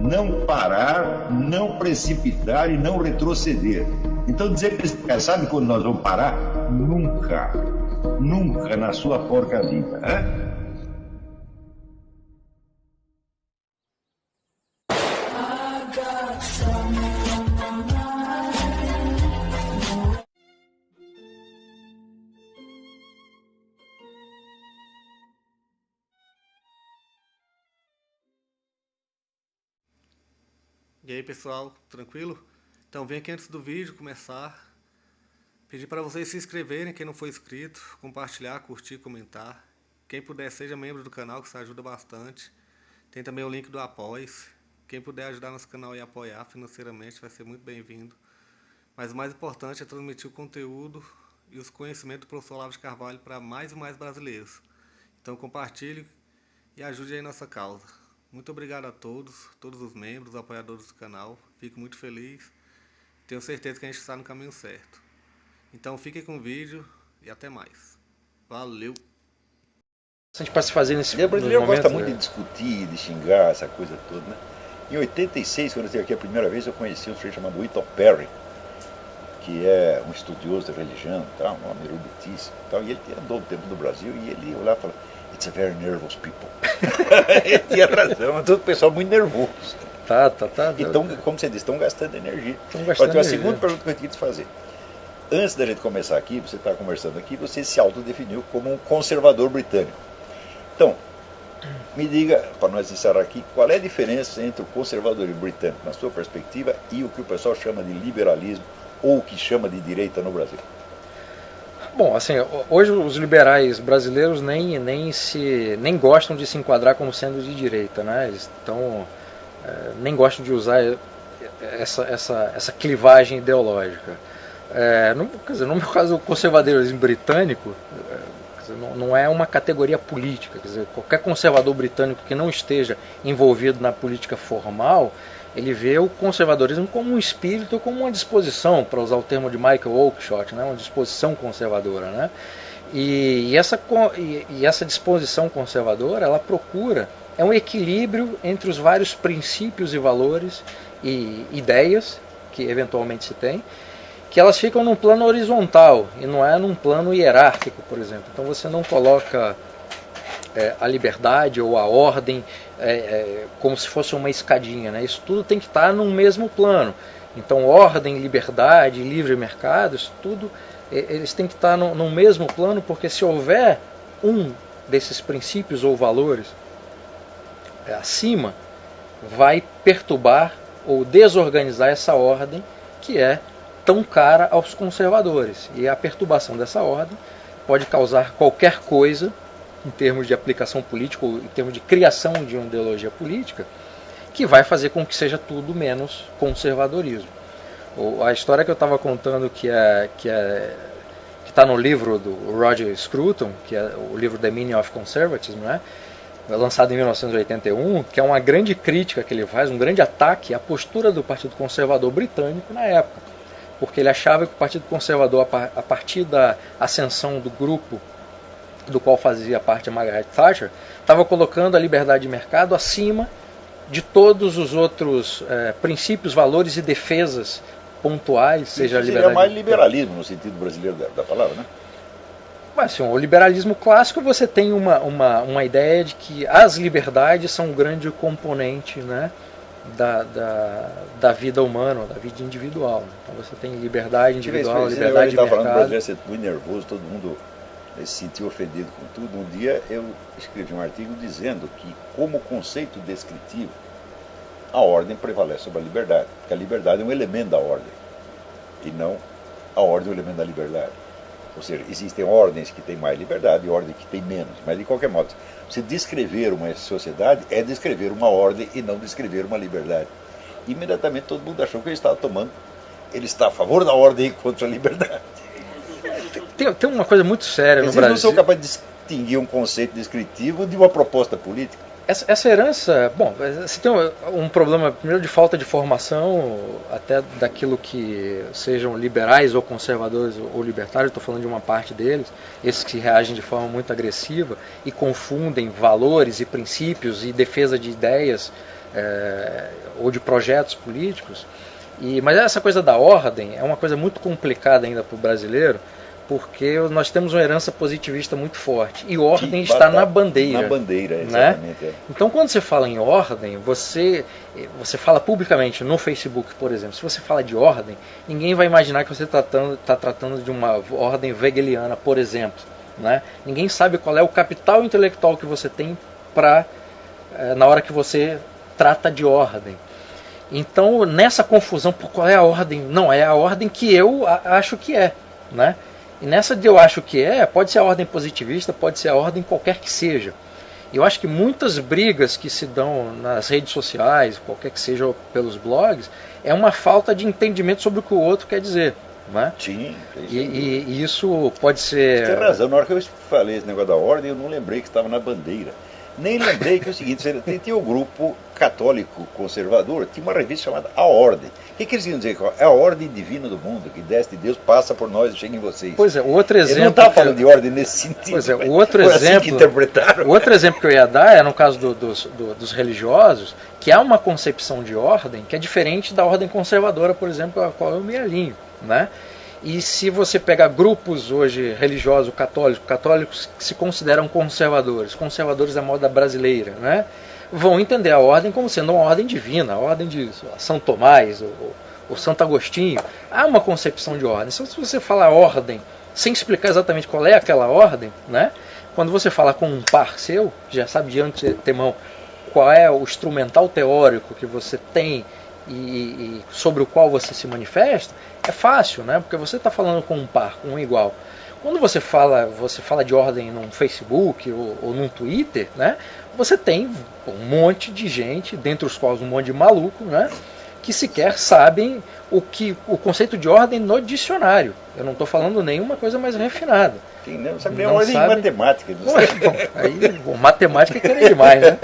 não parar, não precipitar e não retroceder. Então dizer para esse cara, sabe quando nós vamos parar? Nunca. Nunca na sua porca vida. Né? E aí pessoal, tranquilo? Então vem aqui antes do vídeo começar, pedir para vocês se inscreverem, quem não for inscrito, compartilhar, curtir, comentar. Quem puder seja membro do canal, que isso ajuda bastante. Tem também o link do Apoia-se. Quem puder ajudar nosso canal e apoiar financeiramente vai ser muito bem-vindo. Mas o mais importante é transmitir o conteúdo e os conhecimentos do professor Olavo de Carvalho para mais e mais brasileiros. Então compartilhe e ajude aí nossa causa. Muito obrigado a todos os membros, apoiadores do canal. Fico muito feliz. Tenho certeza que a gente está no caminho certo. Então fiquem com o vídeo e até mais. Valeu! Para se fazer nesse O brasileiro gosta muito de discutir, de xingar, essa coisa toda, né? Em 86, quando eu estive aqui a primeira vez, eu conheci um sujeito chamado Whittle Perry, que é um estudioso da religião, tal, um homem eruditíssimo, tal, e ele andou um tempo no Brasil e ele olhava e falava: "It's a very nervous people." Ele tinha razão, é todo pessoal muito nervoso. Tá. Então, como você disse, estão gastando energia. Agora tem uma segunda pergunta que eu tinha que te fazer. Antes da gente começar aqui, você está conversando aqui, você se autodefiniu como um conservador britânico. Então, me diga, para nós encerrar aqui, qual é a diferença entre o conservadorismo britânico, na sua perspectiva, e o que o pessoal chama de liberalismo, ou o que chama de direita no Brasil? Bom, assim, hoje os liberais brasileiros nem gostam de se enquadrar como sendo de direita, né? Eles nem gostam de usar essa clivagem ideológica. No meu caso, o conservadorismo britânico não é uma categoria política. Quer dizer, qualquer conservador britânico que não esteja envolvido na política formal, ele vê o conservadorismo como um espírito, como uma disposição, para usar o termo de Michael Oakeshott, né, uma disposição conservadora, né? E essa disposição conservadora, ela procura um equilíbrio entre os vários princípios e valores e ideias que eventualmente se tem, que elas ficam num plano horizontal e não é num plano hierárquico, por exemplo. Então você não coloca a liberdade ou a ordem como se fosse uma escadinha, né? Isso tudo tem que estar num mesmo plano. Então ordem, liberdade, livre mercado, isso tudo eles têm que estar no mesmo plano, porque se houver um desses princípios ou valores acima, vai perturbar ou desorganizar essa ordem que é tão cara aos conservadores. E a perturbação dessa ordem pode causar qualquer coisa em termos de aplicação política ou em termos de criação de uma ideologia política, que vai fazer com que seja tudo menos conservadorismo. A história que eu estava contando, que está no livro do Roger Scruton, que é o livro The Meaning of Conservatism, né? Lançado em 1981, que é uma grande crítica que ele faz, um grande ataque à postura do Partido Conservador britânico na época, porque ele achava que o Partido Conservador, a partir da ascensão do grupo do qual fazia parte a Margaret Thatcher, estava colocando a liberdade de mercado acima de todos os outros princípios, valores e defesas pontuais, seja a liberdade... Seria mais liberalismo no sentido brasileiro da palavra, né? Mas, assim, o liberalismo clássico, você tem uma ideia de que as liberdades são um grande componente, né, da vida humana, da vida individual. Então você tem liberdade individual, liberdade de mercado. Falando do brasileiro ser muito nervoso, todo mundo se sentiu ofendido com tudo. Um dia eu escrevi um artigo dizendo que, como conceito descritivo, a ordem prevalece sobre a liberdade, porque a liberdade é um elemento da ordem, e não a ordem é um elemento da liberdade. Ou seja, existem ordens que têm mais liberdade e ordens que têm menos, mas de qualquer modo, você descrever uma sociedade é descrever uma ordem e não descrever uma liberdade. Imediatamente todo mundo achou que ele está a favor da ordem e contra a liberdade. Tem uma coisa muito séria no Brasil. Eles não são capazes de distinguir um conceito descritivo de uma proposta política. Essa herança, bom, você tem um problema primeiro de falta de formação, até daquilo que sejam liberais ou conservadores ou libertários, estou falando de uma parte deles, esses que reagem de forma muito agressiva e confundem valores e princípios e defesa de ideias ou de projetos políticos. Mas essa coisa da ordem é uma coisa muito complicada ainda para o brasileiro, porque nós temos uma herança positivista muito forte. E ordem está na bandeira. Na bandeira, exatamente. Né? Então, quando você fala em ordem, você fala publicamente no Facebook, por exemplo. Se você fala de ordem, ninguém vai imaginar que você está tratando de uma ordem hegeliana, por exemplo. Né? Ninguém sabe qual é o capital intelectual que você tem na hora que você trata de ordem. Então, nessa confusão, por qual é a ordem? Não, é a ordem que eu acho que é. Né? E nessa de eu acho que pode ser a ordem positivista, pode ser a ordem qualquer que seja. E eu acho que muitas brigas que se dão nas redes sociais, qualquer que seja pelos blogs, é uma falta de entendimento sobre o que o outro quer dizer. Né? Sim. E isso pode ser... Você tem razão, na hora que eu falei esse negócio da ordem, eu não lembrei que estava na bandeira. Nem lembrei que é o seguinte, tinha o grupo católico conservador, tinha uma revista chamada A Ordem. O que eles iam dizer? É a ordem divina do mundo, que desce de Deus, passa por nós e chega em vocês. Pois é, o outro exemplo... Ele não estava falando de ordem nesse sentido. Pois é, o outro exemplo... Assim que interpretaram. O outro exemplo que eu ia dar é no caso dos religiosos, que há uma concepção de ordem que é diferente da ordem conservadora, por exemplo, a qual eu me alinho. Né? E se você pegar grupos hoje religiosos, católicos que se consideram conservadores da moda brasileira, né, vão entender a ordem como sendo uma ordem divina, a ordem de São Tomás ou Santo Agostinho. Há uma concepção de ordem. Então, se você falar ordem sem explicar exatamente qual é aquela ordem, né, quando você fala com um par seu, que já sabe de antemão qual é o instrumental teórico que você tem e sobre o qual você se manifesta, é fácil, né? Porque você está falando com um par, com um igual. Quando você fala de ordem num Facebook ou num Twitter, né? Você tem um monte de gente, dentre os quais um monte de maluco, né? Que sequer sabem o conceito de ordem no dicionário. Eu não estou falando nenhuma coisa mais refinada. Sim, não sabe nem a ordem de matemática. Matemática é querer demais, né?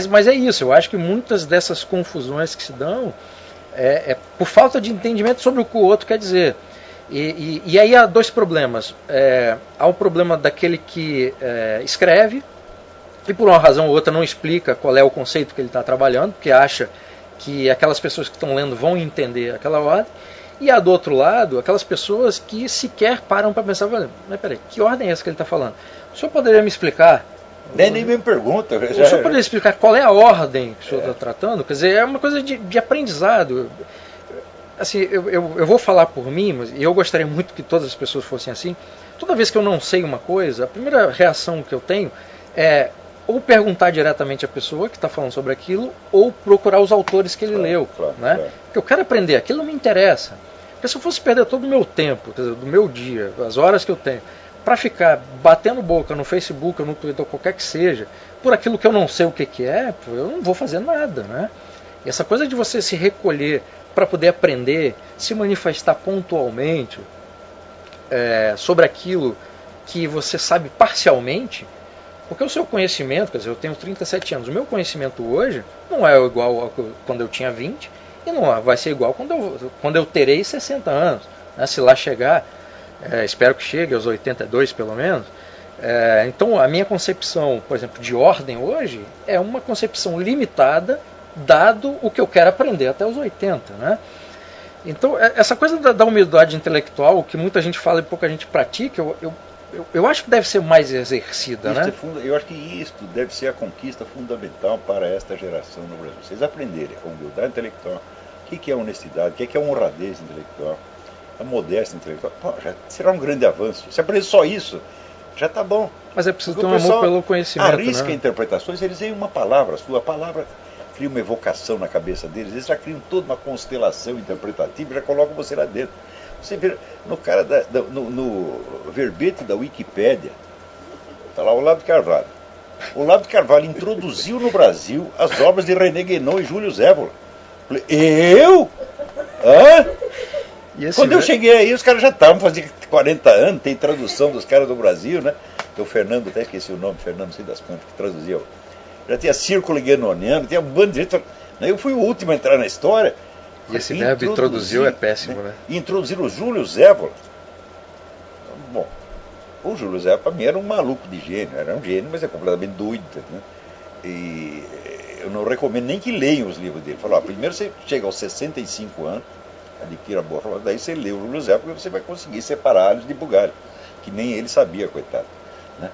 Mas é isso, eu acho que muitas dessas confusões que se dão é por falta de entendimento sobre o que o outro quer dizer. E aí há dois problemas. Há o problema daquele que escreve e por uma razão ou outra não explica qual é o conceito que ele está trabalhando, porque acha que aquelas pessoas que estão lendo vão entender aquela ordem. E há do outro lado aquelas pessoas que sequer param para pensar, mas peraí, que ordem é essa que ele está falando? O senhor poderia me explicar? Nem me pergunta. O senhor poderia explicar qual é a ordem que o senhor está tratando? Quer dizer, é uma coisa de aprendizado. Assim, eu vou falar por mim, mas eu gostaria muito que todas as pessoas fossem assim. Toda vez que eu não sei uma coisa, a primeira reação que eu tenho é ou perguntar diretamente à pessoa que está falando sobre aquilo, ou procurar os autores que ele leu. Né? Porque eu quero aprender, aquilo não me interessa. Porque se eu fosse perder todo o meu tempo, quer dizer, do meu dia, as horas que eu tenho, para ficar batendo boca no Facebook ou no Twitter, ou qualquer que seja, por aquilo que eu não sei o que é, eu não vou fazer nada. Né? E essa coisa de você se recolher para poder aprender, se manifestar pontualmente sobre aquilo que você sabe parcialmente, porque o seu conhecimento, quer dizer, eu tenho 37 anos, o meu conhecimento hoje não é igual ao quando eu tinha 20 e não vai ser igual quando eu terei 60 anos. Né? Se lá chegar, espero que chegue aos 82 pelo menos. Então a minha concepção, por exemplo, de ordem hoje é uma concepção limitada, dado o que eu quero aprender até os 80. Né? Então essa coisa da humildade intelectual, que muita gente fala e pouca gente pratica, eu acho que deve ser mais exercida. Né? Eu acho que isto deve ser a conquista fundamental para esta geração no Brasil. Vocês aprenderem a humildade intelectual, o que é honestidade, o que é honradez intelectual, a modéstia intelectual. Pô, já será um grande avanço. Se aprender só isso, já está bom. Mas é preciso ter um amor pelo conhecimento. Arrisca interpretações, eles veem uma palavra, a sua palavra cria uma evocação na cabeça deles, eles já criam toda uma constelação interpretativa e já colocam você lá dentro. Você vê no verbete da Wikipédia, está lá Olavo de Carvalho. Olavo de Carvalho introduziu no Brasil as obras de René Guénon e Júlio Zévola. Falei, eu? Hã? Quando eu cheguei aí, os caras já estavam fazendo 40 anos, tem tradução dos caras do Brasil, né? Então o Fernando, até esqueci o nome, Fernando, não sei das quantas, que traduzia. Já tinha Círculo Guénoniano, tinha um bando de gente. Eu fui o último a entrar na história. E esse verbo introduziu é péssimo, né? Introduziram o Júlio Zévola. Bom, o Júlio Zévola para mim era um maluco de gênio, era um gênio, mas é completamente doido. Né? eu não recomendo nem que leiam os livros dele. Falou, primeiro você chega aos 65 anos, adquira a boa forma, daí você lê o Júlio César, porque você vai conseguir separar alhos de bugalho, que nem ele sabia, coitado. Né?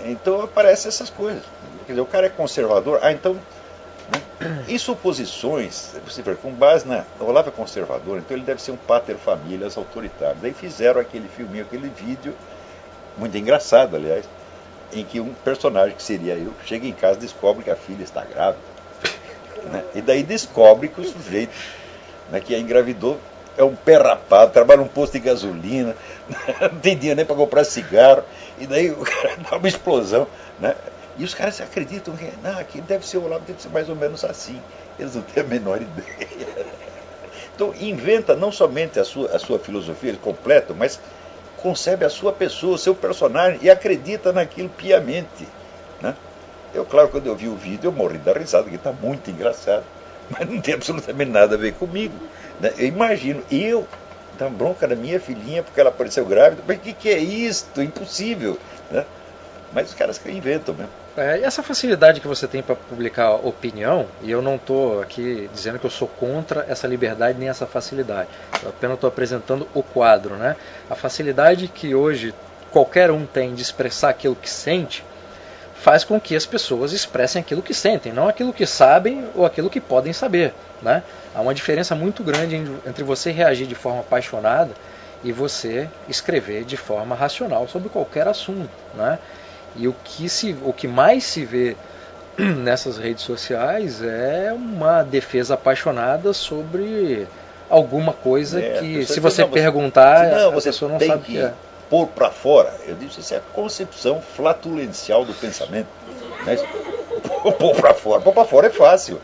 Então aparecem essas coisas. Quer dizer, o cara é conservador, então... Né? E suposições, você vê, com base na... O Olavo é conservador, então ele deve ser um pater familias autoritário. Daí fizeram aquele filminho, aquele vídeo, muito engraçado, aliás, em que um personagem que seria eu chega em casa e descobre que a filha está grávida. Né? E daí descobre que o sujeito, né, que a engravidou é um pé rapado, trabalha num posto de gasolina, não tem dinheiro nem para comprar cigarro, e daí o cara dá uma explosão. Né? E os caras acreditam que aqui deve ser o Olavo, deve ser mais ou menos assim. Eles não têm a menor ideia. Então inventa não somente a sua filosofia, ele completa, mas concebe a sua pessoa, o seu personagem e acredita naquilo piamente. Né? Eu, claro, quando eu vi o vídeo, eu morri da risada, que está muito engraçado, mas não tem absolutamente nada a ver comigo. Né? Eu imagino, eu dar bronca da minha filhinha porque ela apareceu grávida, mas o que é isto? Impossível. Né? Mas os caras que inventam mesmo. E essa facilidade que você tem para publicar opinião, e eu não estou aqui dizendo que eu sou contra essa liberdade nem essa facilidade, eu apenas estou apresentando o quadro, né? A facilidade que hoje qualquer um tem de expressar aquilo que sente, faz com que as pessoas expressem aquilo que sentem, não aquilo que sabem ou aquilo que podem saber, né? Há uma diferença muito grande entre você reagir de forma apaixonada e você escrever de forma racional sobre qualquer assunto, né? E o que mais se vê nessas redes sociais é uma defesa apaixonada sobre alguma coisa que, se você perguntar, a pessoa não sabe o que é. Pôr para fora, eu disse, isso é a concepção flatulencial do pensamento. Né? Pôr para fora é fácil.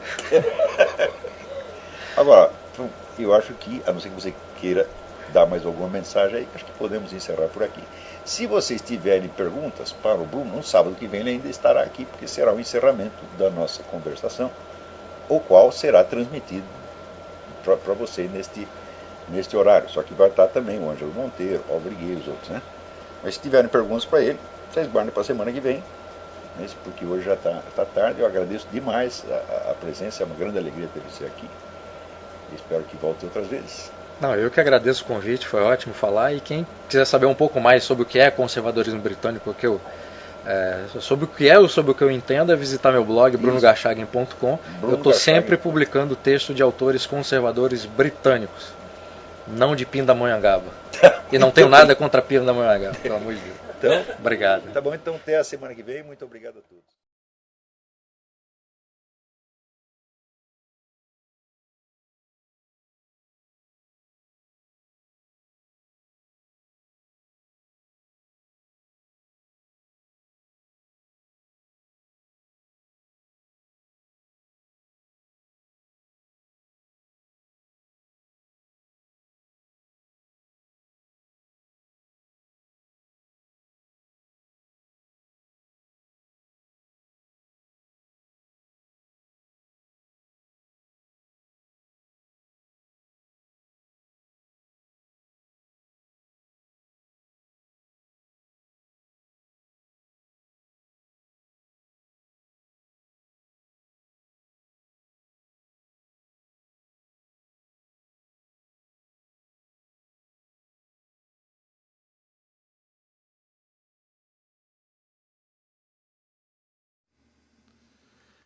Agora, eu acho que, a não ser que você queira dar mais alguma mensagem aí, acho que podemos encerrar por aqui. Se vocês tiverem perguntas para o Bruno, no sábado que vem ele ainda estará aqui, porque será o encerramento da nossa conversação, o qual será transmitido para você neste horário. Só que vai estar também o Ângelo Monteiro, o Albriguei e os outros. Né? Mas se tiverem perguntas para ele, vocês guardem para a semana que vem, né? Porque hoje já está tarde. Eu agradeço demais a presença, é uma grande alegria ter você aqui. Espero que volte outras vezes. Não, eu que agradeço o convite, foi ótimo falar. E quem quiser saber um pouco mais sobre o que é conservadorismo britânico, sobre o que é ou sobre o que eu entendo, é visitar meu blog, brunogarchagen.com. Eu estou sempre publicando texto de autores conservadores britânicos, não de Pindamonhangaba. E não tenho nada contra Pindamonhangaba, pelo amor de Deus. Então, obrigado. Tá bom, então até a semana que vem. Muito obrigado a todos.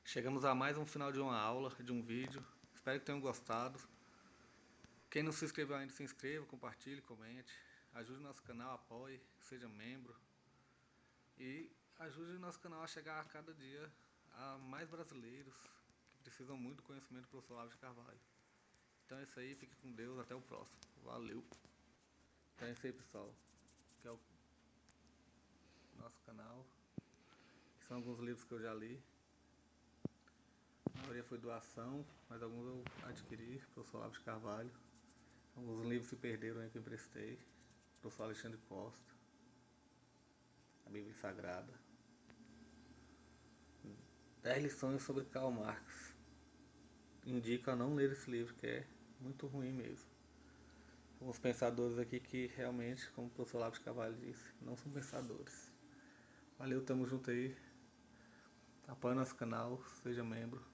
Chegamos a mais um final de uma aula, de um vídeo. Espero que tenham gostado. Quem não se inscreveu ainda, se inscreva, compartilhe, comente. Ajude o nosso canal, apoie, seja membro. E ajude o nosso canal a chegar a cada dia a mais brasileiros que precisam muito do conhecimento do professor Olavo de Carvalho. Então é isso aí, fique com Deus, até o próximo. Valeu! Então é isso aí, pessoal. Que é o nosso canal. São alguns livros que eu já li. A maioria foi doação, mas alguns eu adquiri, professor Olavo de Carvalho. Alguns livros se perderam aí que eu emprestei, professor Alexandre Costa, a Bíblia Sagrada. 10 lições sobre Karl Marx. Indico a não ler esse livro, que é muito ruim mesmo. Alguns pensadores aqui que realmente, como o professor Olavo de Carvalho disse, não são pensadores. Valeu, tamo junto aí. Apoie nosso canal, seja membro.